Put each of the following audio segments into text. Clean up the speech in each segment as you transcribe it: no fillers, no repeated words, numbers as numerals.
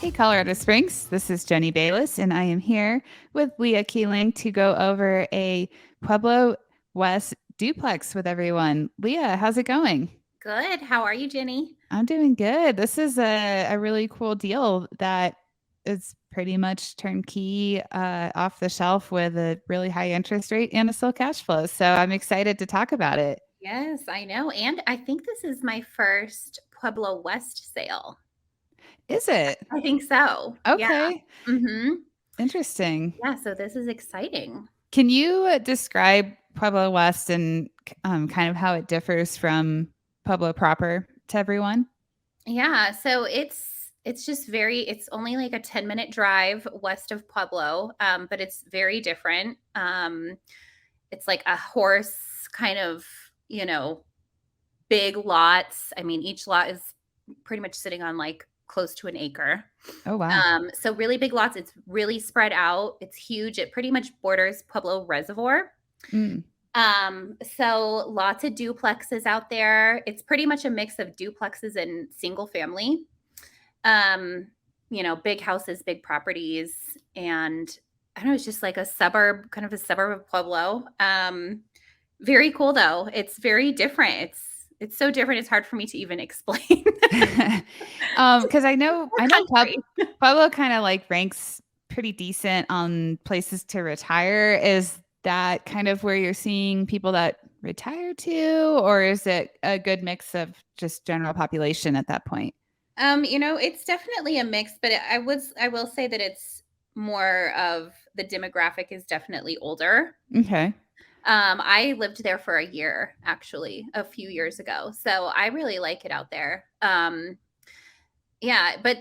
Hey, Colorado Springs. This is Jenny Bayless, and I am here with Leah Keeling to go over a Pueblo West duplex with everyone. Leah, how's it going? Good. How are you, Jenny? I'm doing good. This is a really cool deal that is pretty much turnkey off the shelf with a really high interest rate and a still cash flow. So I'm excited to talk about it. Yes, I know. And I think this is my first Pueblo West sale. Is it? I think so. Yeah. Okay. Mm-hmm. Interesting. Yeah. So this is exciting. Can you describe Pueblo West and kind of how it differs from Pueblo proper to everyone? Yeah. So it's just it's only like a 10-minute drive west of Pueblo, but it's very different. It's like a horse kind of, you know, big lots. I mean, each lot is pretty much sitting on like close to an acre. Oh, wow. So really big lots. It's really spread out. It's huge. It pretty much borders Pueblo Reservoir. Mm. So lots of duplexes out there. It's pretty much a mix of duplexes and single family. Um, big houses, big properties, and I don't know, it's just like a suburb, kind of a suburb of Pueblo. Very cool though. It's very different. It's so different. It's hard for me to even explain. Because I know Country. Pueblo kind of like ranks pretty decent on places to retire. Is that kind of where you're seeing people that retire to, or is it a good mix of just general population at that point? It's definitely a mix, but I will say that it's more of the demographic is definitely older. Okay. I lived there for a year, actually, a few years ago. So I really like it out there. Yeah, but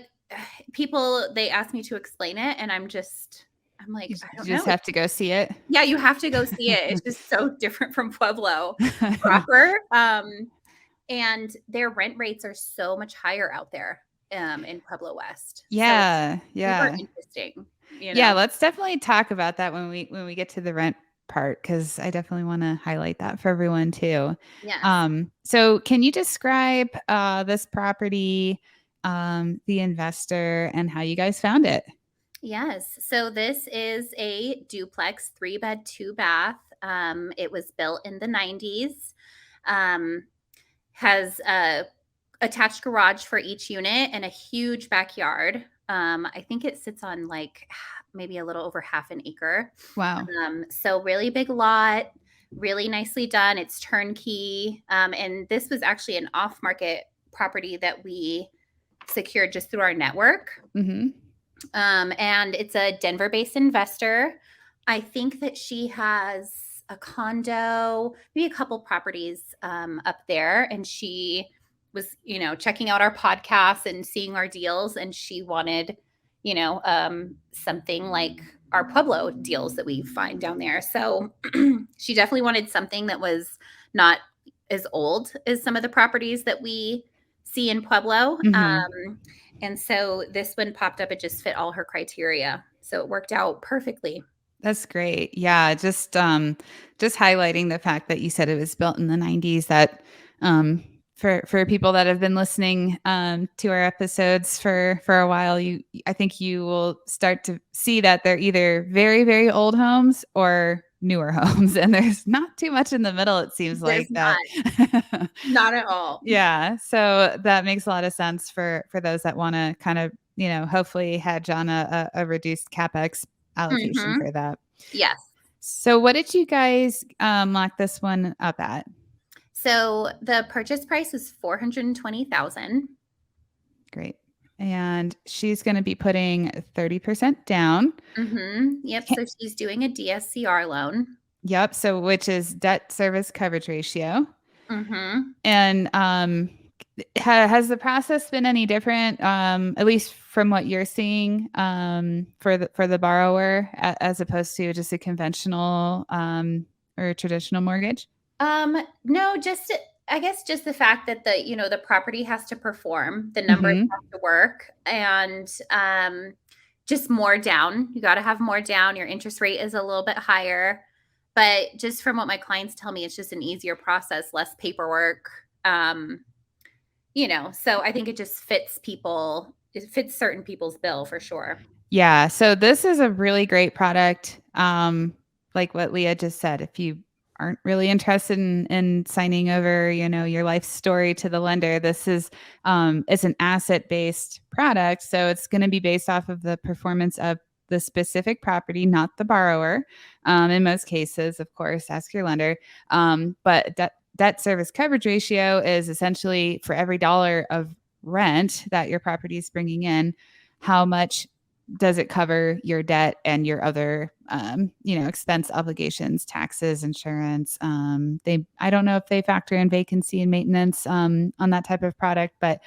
people they ask me to explain it, and I'm like, I You don't just know. have to go see it. Yeah, you have to go see it. It's just so different from Pueblo proper. And their rent rates are so much higher out there in Pueblo West. So it's Yeah, super yeah. interesting, you Yeah, know? let's definitely talk about that when we get to the rent part, because I definitely want to highlight that for everyone too. Yes. So can you describe this property, the investor, and how you guys found it? Yes. So this is a duplex, 3 bed, 2 bath. It was built in the 90s. Um, has a attached garage for each unit and a huge backyard. I think it sits on like maybe a little over half an acre. Wow. So really big lot, really nicely done. It's turnkey. And this was actually an off-market property that we secured just through our network. Hmm. And it's a Denver-based investor. I think that she has a condo, maybe a couple properties up there, and she was, checking out our podcasts and seeing our deals, and she wanted, something like our Pueblo deals that we find down there. So she definitely wanted something that was not as old as some of the properties that we see in Pueblo. Hmm. And so this one popped up. It just fit all her criteria. So it worked out perfectly. That's great. Yeah, just highlighting the fact that you said it was built in the 90s, that for people that have been listening to our episodes for a while, I think you will start to see that they're either very, very old homes or newer homes, and there's not too much in the middle, it seems There's like that. not, not at all. Yeah, so that makes a lot of sense for those that want to kind of, hopefully hedge on a reduced capex allocation Hmm. for that. Yes. So what did you guys lock this one up at? So the purchase price is 420,000. Great. And she's going to be putting 30% down. Yep. Ca- So she's doing a DSCR loan. Yep. So which is debt service coverage ratio. Hmm. And has the process been any different, at least from what you're seeing, for the borrower, as opposed to just a conventional or traditional mortgage? No, just I guess just the fact that the property has to perform, the numbers Hmm. have to work, and just more down. You got to have more down. Your interest rate is a little bit higher, but just from what my clients tell me, it's just an easier process, less paperwork. So I think it just fits people. it fits certain people's bill for sure. Yeah. So this is a really great product. Like what Leah just said, if you aren't really interested in signing over, your life story to the lender, this is it's an asset-based product. So it's going to be based off of the performance of the specific property, not the borrower. In most cases, of course, ask your lender. But debt service coverage ratio is essentially for every dollar of rent that your property is bringing in, how much does it cover your debt and your other expense obligations, taxes, insurance. I don't know if they factor in vacancy and maintenance on that type of product, but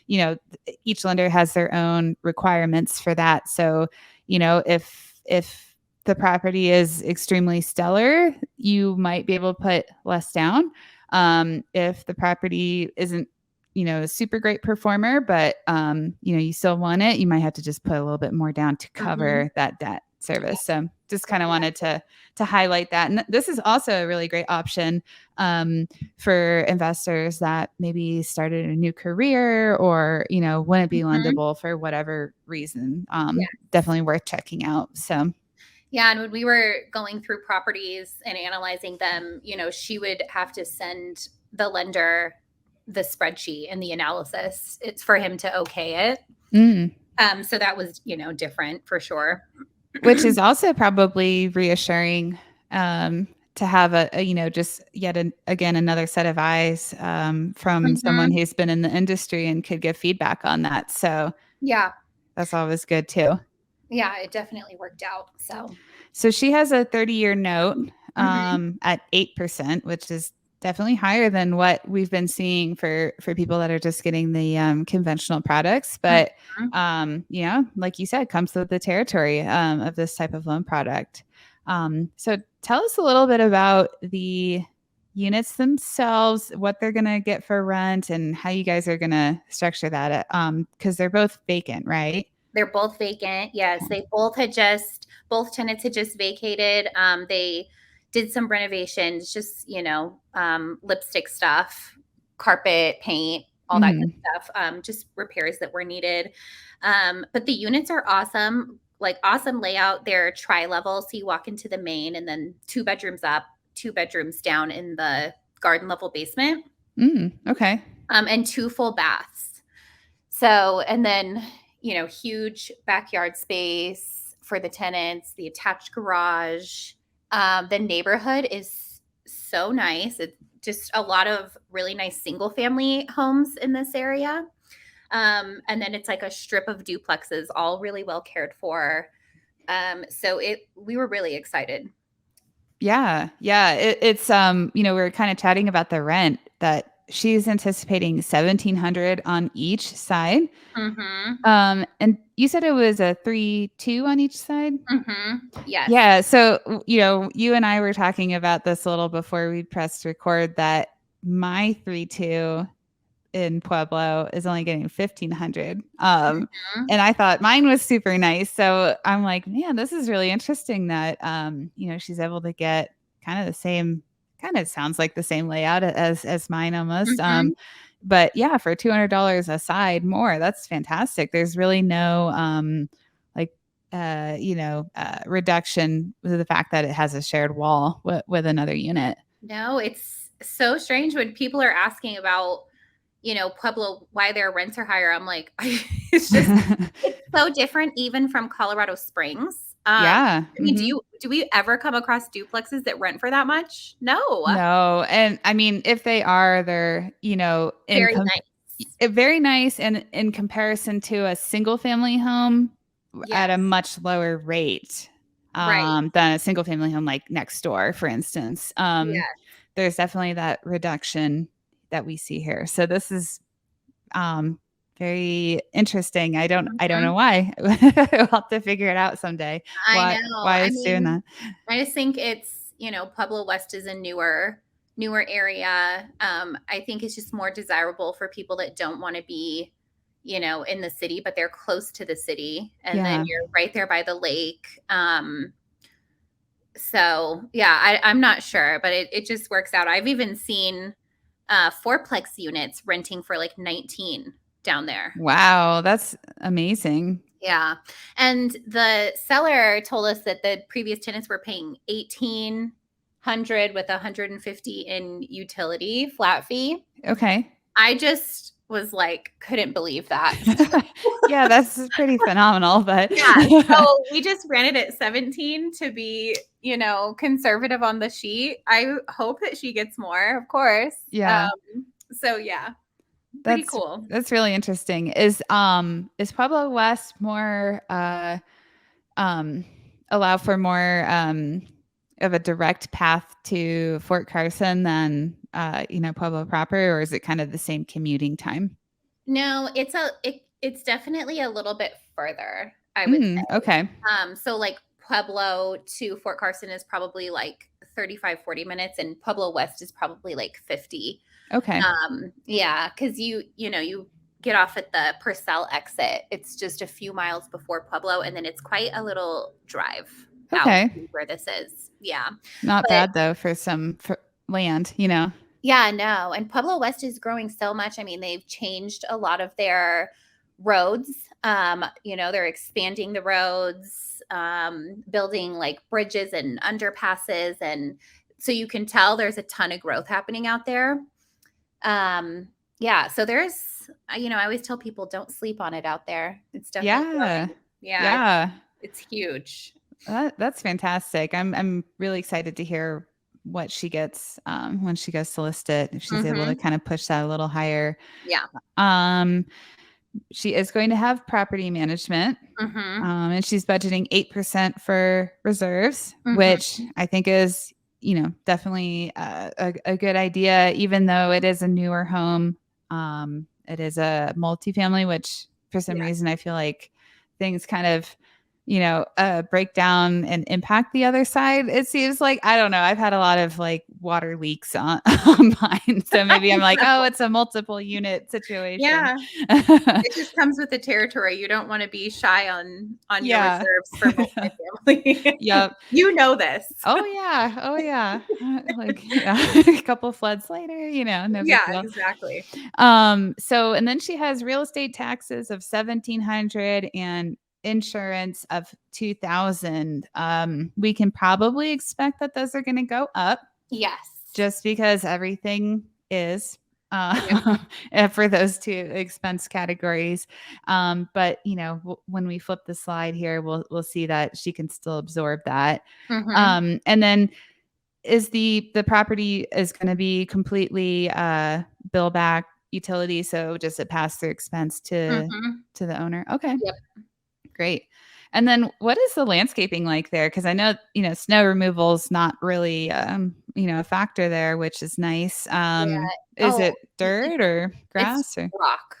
you know each lender has their own requirements for that. So if the property is extremely stellar, you might be able to put less down. If the property isn't a super great performer, but you still want it, you might have to just put a little bit more down to cover that debt service. So just kind of wanted to highlight that. And this is also a really great option for investors that maybe started a new career or wouldn't be lendable for whatever reason. Definitely worth checking out. So yeah, and when we were going through properties and analyzing them, she would have to send the lender the spreadsheet and the analysis. It's for him to okay it. So that was, different for sure. Which is also probably reassuring to have just yet again another set of eyes from someone who's been in the industry and could give feedback on that. So yeah, that's always good too. Yeah, it definitely worked out. So she has a 30-year note at 8%, which is definitely higher than what we've been seeing for people that are just getting the conventional products. But, like you said, comes with the territory of this type of loan product. So tell us a little bit about the units themselves, what they're going to get for rent, and how you guys are going to structure that because they're both vacant, right? They're both vacant. Yes, they both tenants had just vacated. They did some renovations, just lipstick stuff, carpet, paint, all that good stuff. Just repairs that were needed. But the units are awesome, like awesome layout. They're tri-level, so you walk into the main, and then 2 bedrooms up, 2 bedrooms down in the garden level basement. Okay. And 2 full baths. So, and then huge backyard space for the tenants, the attached garage. The neighborhood is so nice. It's just a lot of really nice single family homes in this area. And then it's like a strip of duplexes, all really well cared for. So we were really excited. Yeah. It's we were kind of chatting about the rent that she's anticipating $1,700 on each side. And you said it was a 3-2 on each side. Yes. Yeah. So you and I were talking about this a little before we pressed record, that my 3-2 in Pueblo is only getting $1,500. And I thought mine was super nice. So I'm like, man, this is really interesting that she's able to get kind of the same, kind of sounds like the same layout as mine almost. But yeah, for $200 a side more, that's fantastic. There's really no reduction with the fact that it has a shared wall with another unit. No, it's so strange when people are asking about Pueblo, why their rents are higher. I'm like, it's so different even from Colorado Springs. Yeah. I mean, do we ever come across duplexes that rent for that much? No. And I mean, if they are, they're, very nice. Very nice. And in comparison to a single family home at a much lower rate than a single family home like next door, for instance. There's definitely that reduction that we see here. So this is very interesting. I don't know why. We'll have to figure it out someday. I know. Why it's doing that. I just think it's, Pueblo West is a newer area. I think it's just more desirable for people that don't want to be, in the city, but they're close to the city, and then you're right there by the lake. So yeah, I'm not sure, but it just works out. I've even seen 4-plex units renting for like 19. down there. Wow, that's amazing. Yeah. And the seller told us that the previous tenants were paying 1,800 with 150 in utility flat fee. Okay. I just was like, couldn't believe that. Yeah, that's pretty phenomenal, but Yeah. So we just ran it at 17 to be, conservative on the sheet. I hope that she gets more, of course. yeah, So yeah, pretty that's cool. that's really interesting. Is Pueblo West more um allow for more of a direct path to Fort Carson than Pueblo proper, or is it kind of the same commuting time? No, it's definitely a little bit further, I would say. Okay. So like Pueblo to Fort Carson is probably like 35, 40 minutes, and Pueblo West is probably like 50. Okay. Yeah, because you get off at the Purcell exit. It's just a few miles before Pueblo, and then it's quite a little drive out Okay. to where this is. Yeah. Not But bad though for some land, yeah, no. And Pueblo West is growing so much. I mean, they've changed a lot of their roads. They're expanding the roads, building like bridges and underpasses. And so you can tell there's a ton of growth happening out there. Yeah. So there's, I always tell people don't sleep on it out there. It's definitely Yeah. growing. Yeah. Yeah. It's huge. That's fantastic. I'm really excited to hear what she gets when she goes to list it, if she's able to Mm-hmm. kind of push that a little higher. Yeah. Um, she is going to have property management, Mm-hmm. and she's budgeting 8% for reserves, Mm-hmm. which I think is, definitely a good idea, even though it is a newer home. It is a multifamily, which for some Yeah. reason I feel like things kind of break down and impact the other side. It seems like, I don't know. I've had a lot of like water leaks on, on mine. So maybe I'm like, oh, it's a multiple unit situation. Yeah. It just comes with the territory. You don't want to be shy on your Yeah. reserves for multifamily. Yep. You know this. Oh yeah. Oh yeah. A couple floods later, no big Yeah, deal. exactly. So and then she has real estate taxes of 1,700 and insurance of 2,000. We can probably expect that those are going to go up Yes. just because everything is Yep. for those two expense categories. But when we flip the slide here, we'll see that she can still absorb that. Mm-hmm. And then is the property is going to be completely bill back utility, so just a pass through expense to Mm-hmm. the owner. Okay, Yep. great. And then what is the landscaping like there? Because I know snow removal is not really a factor there, which is nice. Yeah. Is Oh, it dirt or it's grass or? rock.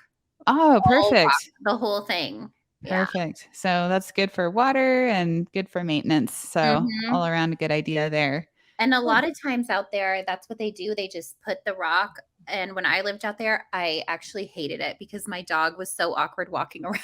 Oh, All rock. perfect. The whole thing. Yeah. Perfect. So that's good for water and good for maintenance. So Mm-hmm. all around a good idea there. And a Cool. lot of times out there, that's what they do. They just put the rock. And when I lived out there, I actually hated it because my dog was so awkward walking around.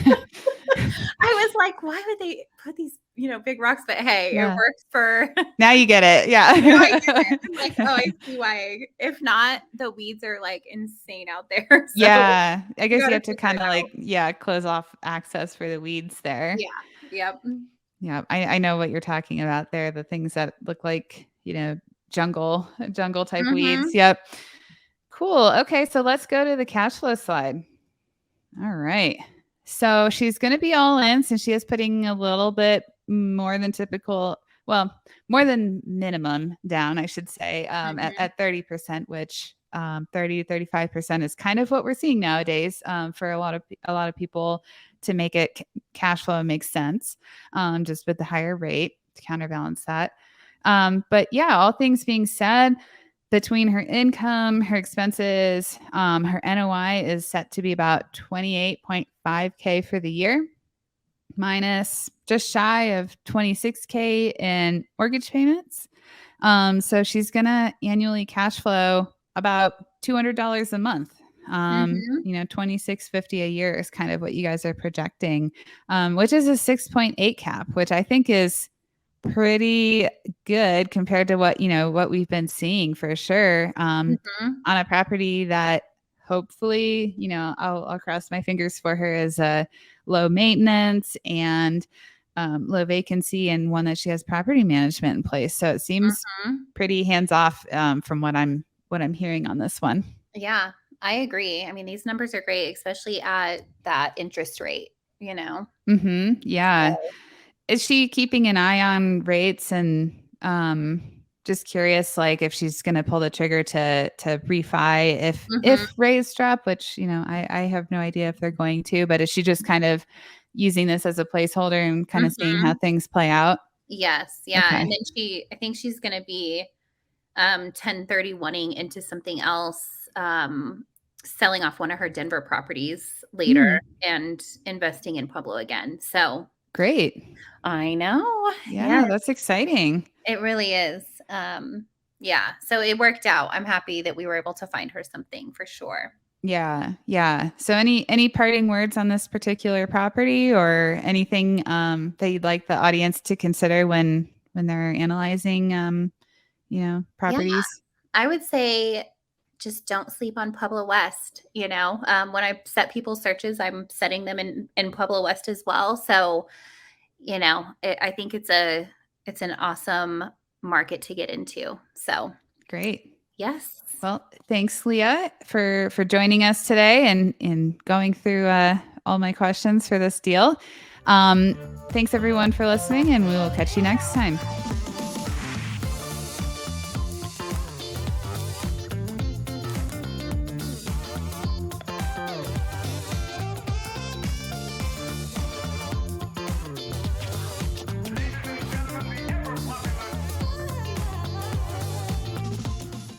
I was like, why would they put these, big rocks? But hey, it Yeah. works for. Now you get it. Yeah. Now I get it. I'm like, oh, I see why. If not, the weeds are like insane out there. So Yeah. I guess you gotta have to figure kind it of out. like, close off access for the weeds there. Yeah. Yep. Yeah. I know what you're talking about there. The things that look like, jungle type weeds. Mm-hmm. Yep. Cool. Okay. So let's go to the cash flow slide. All right. So she's going to be all in since she is putting a little bit more than typical, well, more than minimum down, I should say, at 30%, which 30 to 35% is kind of what we're seeing nowadays for a lot of people to make it cash flow makes sense, just with the higher rate to counterbalance that. But yeah, all things being said, between her income, her expenses, her NOI is set to be about 28.5K for the year, minus just shy of 26K in mortgage payments. So she's gonna annually cash flow about $200 a month. Mm-hmm. 2650 a year is kind of what you guys are projecting, which is a 6.8 cap, which I think is pretty good compared to what we've been seeing for sure, Mm-hmm. on a property that hopefully, I'll cross my fingers for her, is a low maintenance and low vacancy, and one that she has property management in place. So it seems Mhm. pretty hands off from what I'm hearing on this one. Yeah, I agree. I mean, these numbers are great, especially at that interest rate, you know? Yeah. So, Is she keeping an eye on rates and just curious, like if she's going to pull the trigger to refi mhm, if rates drop, which I have no idea if they're going to, but is she just kind of using this as a placeholder and kind of seeing how mhm. things play out? Yes, yeah, and Okay. then I think she's gonna be, 1031ing into something else, selling off one of her Denver properties later Hmm. and investing in Pueblo again. So, Great. I know. Yes, Yeah, that's exciting. it really is. Yeah, so it worked out. I'm happy that we were able to find her something for sure. Yeah, yeah. So any parting words on this particular property or anything that you'd like the audience to consider when they're analyzing Yeah, properties? I would say just don't sleep on Pueblo West, you know? When I set people's searches, I'm setting them in Pueblo West as well. So, I think it's an awesome market to get into. So, Great. yes. Well, thanks, Leah, for joining us today and going through all my questions for this deal. Thanks everyone for listening, and we will catch you next time.